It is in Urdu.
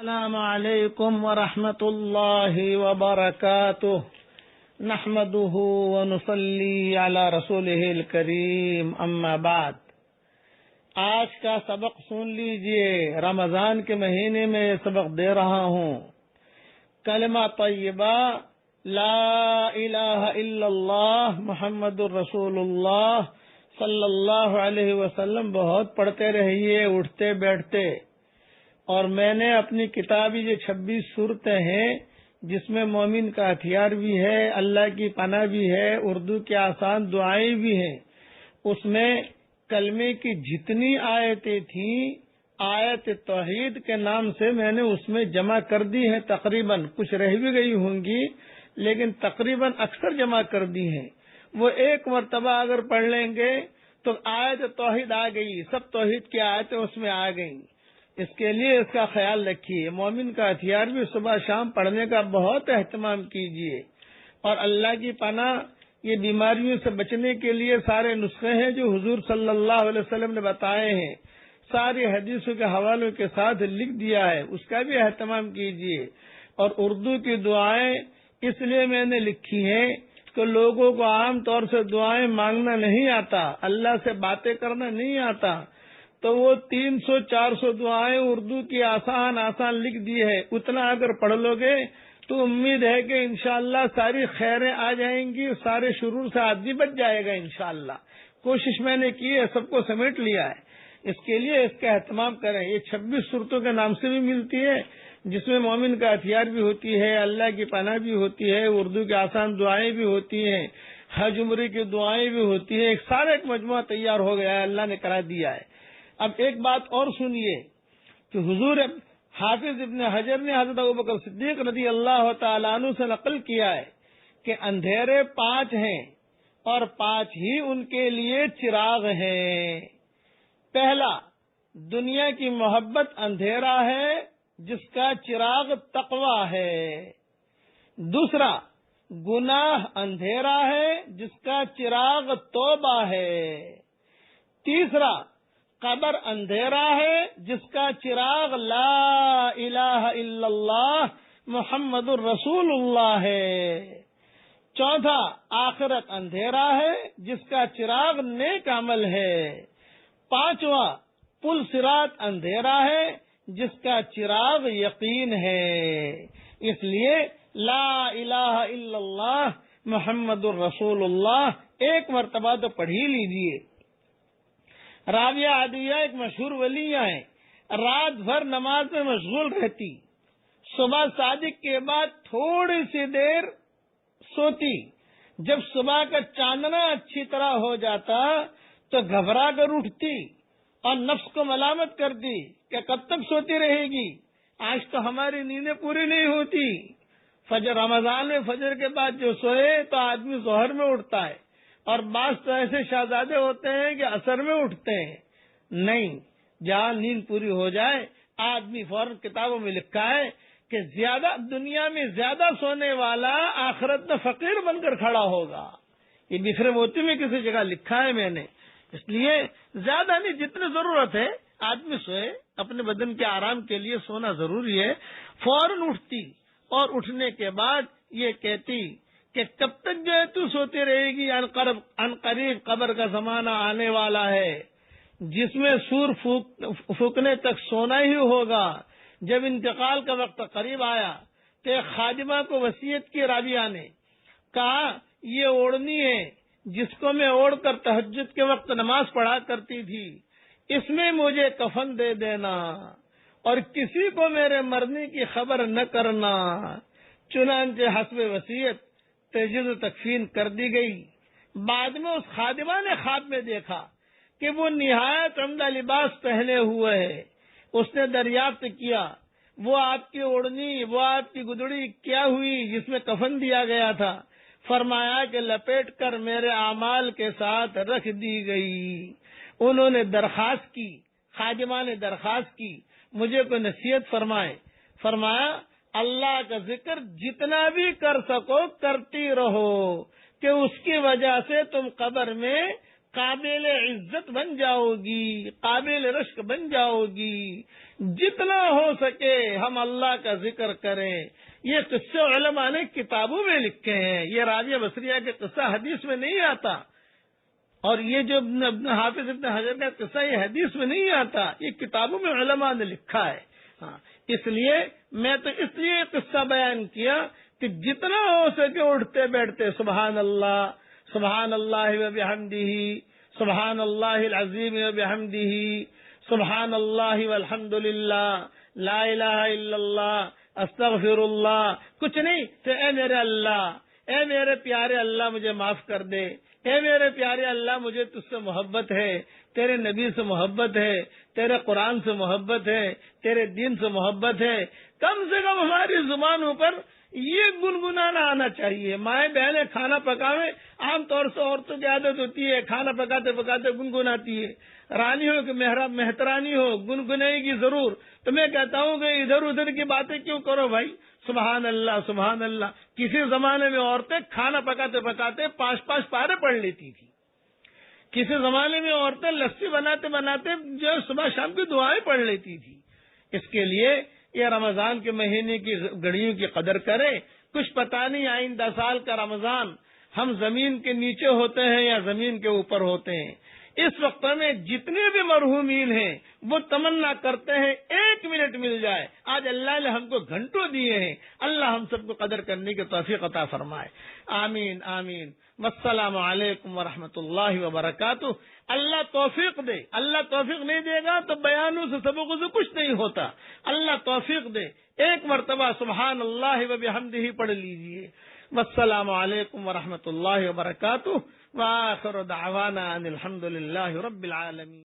السلام علیکم ورحمۃ اللہ وبرکاتہ نحمده ونصلی علی رسولہ الکریم اما بعد۔ آج کا سبق سن لیجئے، رمضان کے مہینے میں یہ سبق دے رہا ہوں۔ کلمہ طیبہ لا الہ الا اللہ محمد الرسول اللہ صلی اللہ علیہ وسلم بہت پڑھتے رہیے اٹھتے بیٹھتے۔ اور میں نے اپنی کتابی جو 26 صورتیں ہیں جس میں مومن کا ہتھیار بھی ہے، اللہ کی پناہ بھی ہے، اردو کی آسان دعائیں بھی ہیں، اس میں کلمے کی جتنی آیتیں تھیں آیت توحید کے نام سے میں نے اس میں جمع کر دی ہیں، تقریباً کچھ رہ بھی گئی ہوں گی لیکن تقریباً اکثر جمع کر دی ہیں۔ وہ ایک مرتبہ اگر پڑھ لیں گے تو آیت توحید آ گئی، سب توحید کی آیتیں اس میں آ گئیں۔ اس کے لیے اس کا خیال رکھیے، مومن کا ہتھیار بھی صبح شام پڑھنے کا بہت اہتمام کیجیے۔ اور اللہ کی پناہ، یہ بیماریوں سے بچنے کے لیے سارے نسخے ہیں جو حضور صلی اللہ علیہ وسلم نے بتائے ہیں، ساری حدیثوں کے حوالوں کے ساتھ لکھ دیا ہے، اس کا بھی اہتمام کیجیے۔ اور اردو کی دعائیں اس لیے میں نے لکھی ہیں کہ لوگوں کو عام طور سے دعائیں مانگنا نہیں آتا، اللہ سے باتیں کرنا نہیں آتا، تو وہ 300-400 دعائیں اردو کی آسان لکھ دی ہے، اتنا اگر پڑھ لو گے تو امید ہے کہ انشاءاللہ ساری خیریں آ جائیں گی، سارے شرور سے آدمی بچ جائے گا انشاءاللہ۔ کوشش میں نے کی ہے، سب کو سمیٹ لیا ہے، اس کے لیے اس کا اہتمام کریں۔ یہ 26 صورتوں کے نام سے بھی ملتی ہے جس میں مومن کا ہتھیار بھی ہوتی ہے، اللہ کی پناہ بھی ہوتی ہے، اردو کی آسان دعائیں بھی ہوتی ہیں، حج عمرے کی دعائیں بھی ہوتی ہیں، ایک مجموعہ تیار ہو گیا ہے، اللہ نے کرا دیا ہے۔ اب ایک بات اور سنیے کہ حضور حافظ ابن حجر نے حضرت ابوبکر صدیق رضی اللہ تعالیٰ عنہ سے نقل کیا ہے کہ اندھیرے 5 ہیں اور 5 ہی ان کے لیے چراغ ہیں۔ پہلا، دنیا کی محبت اندھیرا ہے جس کا چراغ تقویٰ ہے۔ دوسرا، گناہ اندھیرا ہے جس کا چراغ توبہ ہے۔ تیسرا، قبر اندھیرا ہے جس کا چراغ لا الہ الا اللہ محمد الرسول اللہ ہے۔ چوتھا، آخرت اندھیرا ہے جس کا چراغ نیک عمل ہے۔ پانچواں، پل صراط اندھیرا ہے جس کا چراغ یقین ہے۔ اس لیے لا الہ الا اللہ محمد الرسول اللہ ایک مرتبہ تو پڑھ ہی لیجیے۔ رابعہ عدویہ ایک مشہور ولیہ ہیں، رات بھر نماز میں مشغول رہتی، صبح صادق کے بعد تھوڑی سی دیر سوتی، جب صبح کا چاندنا اچھی طرح ہو جاتا تو گھبرا کر اٹھتی اور نفس کو ملامت کرتی کہ کب تک سوتی رہے گی، آج تو ہماری نیندیں پوری نہیں ہوتی۔ فجر رمضان میں فجر کے بعد جو سوئے تو آدمی ظہر میں اٹھتا ہے، اور بعض تو ایسے شہزادے ہوتے ہیں کہ عصر میں اٹھتے ہیں۔ نہیں، جہاں نیند پوری ہو جائے آدمی فوراً کتابوں میں لکھا ہے کہ دنیا میں زیادہ سونے والا آخرت میں فقیر بن کر کھڑا ہوگا۔ یہ بکھرے موتی میں کسی جگہ لکھا ہے میں نے۔ اس لیے زیادہ نہیں، جتنی ضرورت ہے آدمی سوئے، اپنے بدن کے آرام کے لیے سونا ضروری ہے۔ فوراً اٹھتی اور اٹھنے کے بعد یہ کہتی کہ کب تک جو ہے تو سوتی رہے گی، ان قریب قبر کا زمانہ آنے والا ہے جس میں سور پھونکنے تک سونا ہی ہوگا۔ جب انتقال کا وقت قریب آیا تو ایک خادمہ کو وصیت کی رابعہ نے، کہا یہ اوڑھنی ہے جس کو میں اوڑھ کر تہجد کے وقت نماز پڑھا کرتی تھی، اس میں مجھے کفن دے دینا اور کسی کو میرے مرنے کی خبر نہ کرنا۔ چنانچہ حسب وصیت تجہیز و تکفین کر دی گئی۔ بعد میں اس خادمہ نے خواب میں دیکھا کہ وہ نہایت عمدہ لباس پہنے ہوئے ہے۔ اس نے دریافت کیا وہ آپ کی اوڑھنی، وہ آپ کی گدڑی کیا ہوئی جس میں کفن دیا گیا تھا؟ فرمایا کہ لپیٹ کر میرے اعمال کے ساتھ رکھ دی گئی۔ انہوں نے درخواست کی، خادمہ نے درخواست کی مجھے کوئی نصیحت فرمائے۔ فرمایا اللہ کا ذکر جتنا بھی کر سکو کرتی رہو کہ اس کی وجہ سے تم قبر میں قابل عزت بن جاؤ گی، قابل رشک بن جاؤ گی۔ جتنا ہو سکے ہم اللہ کا ذکر کریں۔ یہ قصے علماء نے کتابوں میں لکھے ہیں، یہ رابعہ بصریہ کے قصہ حدیث میں نہیں آتا، اور یہ جو حافظ ابن حجر کا قصہ یہ حدیث میں نہیں آتا، یہ کتابوں میں علماء نے لکھا ہے۔ اس لیے میں تو اس لیے قصہ بیان کیا کہ جتنا ہو سکے اٹھتے بیٹھتے سبحان اللہ، سبحان اللہ و بحمدہ، سبحان اللہ العظیم و بحمدہ، سبحان اللہ والحمد للہ، لا الہ الا اللہ، استغفر اللہ، کچھ نہیں تو اے میرے اللہ، اے میرے پیارے اللہ مجھے معاف کر دے، اے میرے پیارے اللہ مجھے تجھ سے محبت ہے، تیرے نبی سے محبت ہے، تیرے قرآن سے محبت ہے، تیرے دین سے محبت ہے۔ کم سے کم ہماری زبانوں پر یہ گنگنانا آنا چاہیے۔ مائیں بہنیں کھانا پکاویں، عام طور سے عورتوں کی عادت ہوتی ہے کھانا پکاتے پکاتے گنگناتی ہے، رانی ہو کہ مہترانی ہو گنگنائے گی ضرور۔ تو میں کہتا ہوں کہ ادھر ادھر کی باتیں کیوں کرو بھائی، سبحان اللہ سبحان اللہ۔ کسی زمانے میں عورتیں کھانا پکاتے پکاتے 5 پارے پڑھ لیتی تھی، کسی زمانے میں عورتیں لسی بناتے بناتے جو صبح شام کی دعائیں پڑھ لیتی تھی۔ اس کے لیے یہ رمضان کے مہینے کی گھڑیوں کی قدر کریں۔ کچھ پتہ نہیں آئندہ سال کا رمضان ہم زمین کے نیچے ہوتے ہیں یا زمین کے اوپر ہوتے ہیں۔ اس وقت میں جتنے بھی مرحومین ہیں وہ تمنا کرتے ہیں 1 منٹ مل جائے۔ آج اللہ نے ہم کو گھنٹوں دیے ہیں، اللہ ہم سب کو قدر کرنے کی توفیق عطا فرمائے، آمین آمین۔ والسلام علیکم ورحمۃ اللہ وبرکاتہ۔ اللہ توفیق دے، اللہ توفیق نہیں دے گا تو بیانوں سے سبقوں سے کچھ نہیں ہوتا۔ اللہ توفیق دے، ایک مرتبہ سبحان اللہ وبحمدہ پڑھ لیجئے۔ والسلام علیکم ورحمۃ اللہ وبرکاتہ، وآخر دعوانا ان الحمد للہ رب العالمین۔